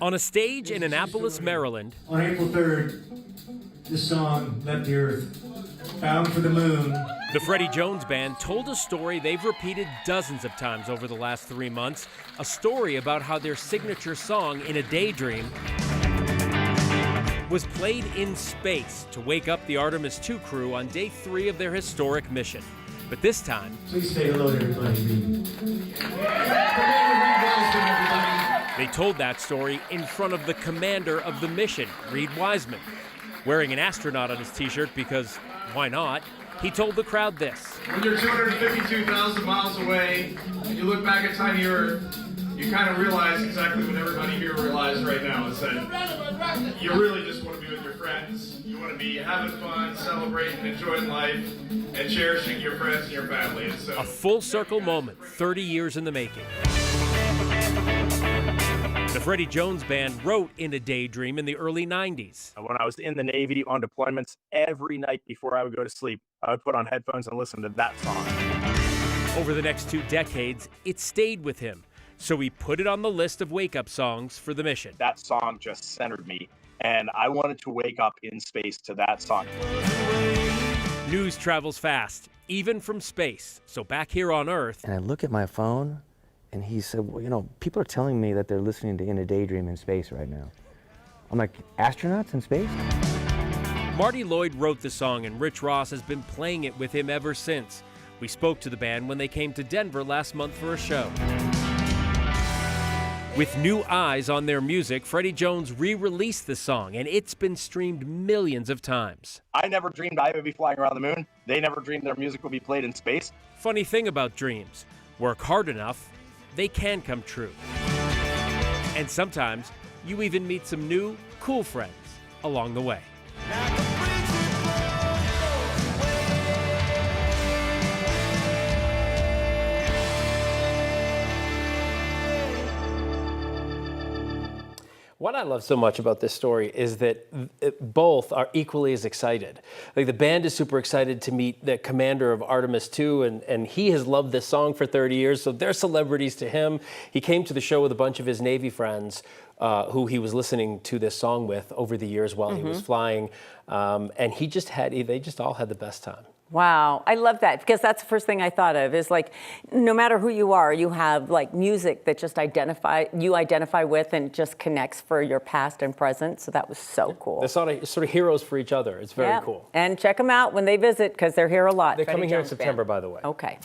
On a stage in Annapolis, Maryland, on April 3rd, this song left the earth, bound for the moon. the Freddy Jones Band told a story they've repeated dozens of times over the last 3 months, a story about how their signature song, In a Daydream, was played in space to wake up the Artemis II crew on day 3 of their historic mission. But this time, Please say hello to everybody. they told that story in front of the commander of the mission, Reed Wiseman. Wearing an astronaut on his t-shirt because why not, he told the crowd this. When you're 252,000 miles away and you look back at tiny Earth, you kind of realize exactly what everybody here realized right now, is that you really just want to be with your friends. You want to be having fun, celebrating, enjoying life, and cherishing your friends and your family. And so, A full circle moment, 30 years in the making. The Freddy Jones Band wrote In a Daydream in the early 90s. When I was in the Navy on deployments, every night before I would go to sleep, I would put on headphones and listen to that song. Over the next 2 decades, it stayed with him, so he put it on the list of wake-up songs for the mission. That song just centered me, and I wanted to wake up in space to that song. News travels fast, even from space. So back here on Earth, And I look at my phone, and he said, well, you know, people are telling me that they're listening to In a Daydream in space right now. I'm like, astronauts in space? Marty Lloyd wrote the song, and Rich Ross has been playing it with him ever since. We spoke to the band when they came to Denver last month for a show. With new eyes on their music, Freddy Jones re-released the song, and it's been streamed millions of times. I never dreamed I would be flying around the moon. They never dreamed their music would be played in space. Funny thing about dreams, work hard enough, they can come true. And sometimes you even meet some new, cool friends along the way. What I love so much about this story is that both are equally as excited. Like, the band is super excited to meet the commander of Artemis II, and he has loved this song for 30 years, so they're celebrities to him. He came to the show with a bunch of his Navy friends who he was listening to this song with over the years while he was flying, and they just all had the best time. Wow, I love that, because that's the first thing I thought of, is like, no matter who you are, you have like music that just you identify with and just connects for your past and present. So that was so cool. They're sort of heroes for each other. It's very cool. And check them out when they visit, because they're here a lot. They're Freddy coming here in Jones September, Band. by the way. Okay.